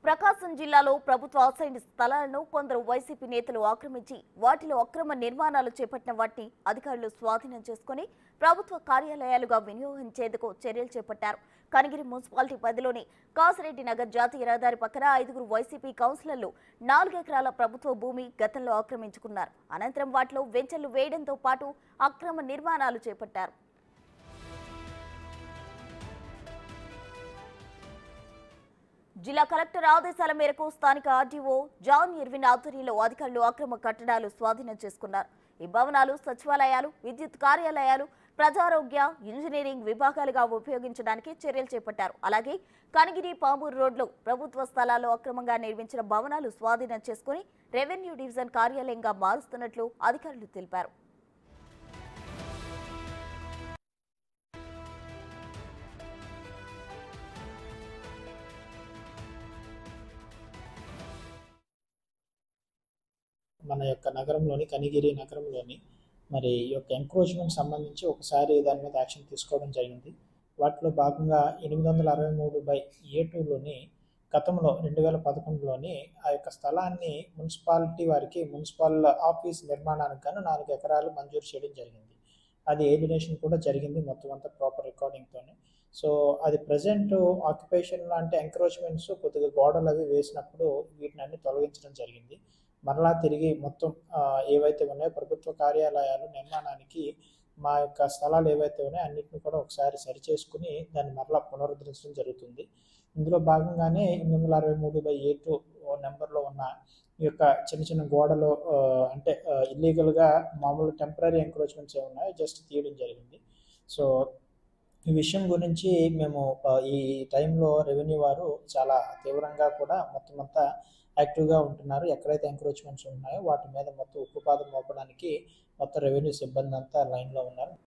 ప్రకాశం జిల్లాలో ప్రభుత్వ అసైన్డ్ స్థలాలను కొందరు వైసీపీ నేతలు ఆక్రమించి వాటిలో అక్రమ నిర్మాణాలు చేపట్టిన వాటిని అధికారులు స్వాధీనం చేసుకుని ప్రభుత్వ కార్యాలయాలుగా వినియోగించేందుకు చర్యలు చేపట్టారు. కనిగిరి మున్సిపాలిటీ పరిధిలోని కాసిరెడ్డి నగర్ జాతీయ రహదారి పక్కన 5గురు వైసీపీ కౌన్సిలర్లు 4 ఎకరాల ప్రభుత్వ భూమి గతంలో ఆక్రమించుకున్నారు. అనంతరం వాటిలో వెంచర్లు వేయడంతో పాటు అక్రమ నిర్మాణాలు చేపట్టారు. జిల్లా కలెక్టర్ ఆదేశాల మేరకు స్థానిక ఆర్డీఓ జాన్ ఎర్విన్ ఆధ్వర్యంలో అధికారులు అక్రమ కట్టడాలు స్వాధీనం చేసుకున్నారు. ఈ భవనాలు సచివాలయాలు, విద్యుత్ కార్యాలయాలు, ప్రజారోగ్య, ఇంజనీరింగ్ విభాగాలుగా ఉపయోగించడానికి చర్యలు చేపట్టారు. అలాగే కనిగిరి పామూరు రోడ్లో ప్రభుత్వ స్థలాల్లో అక్రమంగా నిర్మించిన భవనాలు స్వాధీనం చేసుకుని రెవెన్యూ డివిజన్ కార్యాలయంగా మారుస్తున్నట్లు అధికారులు తెలిపారు. మన యొక్క నగరంలోని కనిగిరి నగరంలోని మరి ఈ యొక్క ఎంక్రోచ్మెంట్ సంబంధించి ఒకసారి దాని మీద యాక్షన్ తీసుకోవడం జరిగింది. వాటిలో భాగంగా 863/A2లోని గతంలో 2011లోని ఆ యొక్క స్థలాన్ని మున్సిపాలిటీ వారికి మున్సిపల్ ఆఫీస్ నిర్మాణానికి గాను 4 ఎకరాలు మంజూరు చేయడం జరిగింది. అది ఏలినేషన్ కూడా జరిగింది, మొత్తం అంతా ప్రాపర్ రికార్డింగ్తోనే. సో అది ప్రజెంట్ ఆక్యుపేషన్లో అంటే ఎంక్రోచ్మెంట్స్ కొద్దిగా గోడలు అవి వేసినప్పుడు వీటిని అన్ని తొలగించడం జరిగింది. మరలా తిరిగి మొత్తం ఏవైతే ఉన్నాయో ప్రభుత్వ కార్యాలయాలు నిర్మాణానికి మా యొక్క స్థలాలు ఏవైతే ఉన్నాయో అన్నింటిని కూడా ఒకసారి సరిచేసుకుని దాన్ని మరలా పునరుద్ధరించడం జరుగుతుంది. ఇందులో భాగంగానే 863/A2 నెంబర్లో ఉన్న ఈ యొక్క చిన్న చిన్న గోడలు అంటే ఇల్లీగల్గా మామూలు టెంపరీ ఎంక్రోచ్మెంట్స్ ఏమున్నాయో జస్ట్ తీయడం జరిగింది. సో ఈ విషయం గురించి మేము ఈ టైంలో రెవెన్యూ వారు చాలా తీవ్రంగా కూడా మొత్తం అంతా యాక్టివ్గా ఉంటున్నారు. ఎక్కడైతే ఎంక్రోచ్మెంట్స్ ఉన్నాయో వాటి మీద మొత్తం ఉక్కుపాదం మోపడానికి మొత్తం రెవెన్యూ సిబ్బంది అంతా లైన్లో ఉన్నారు.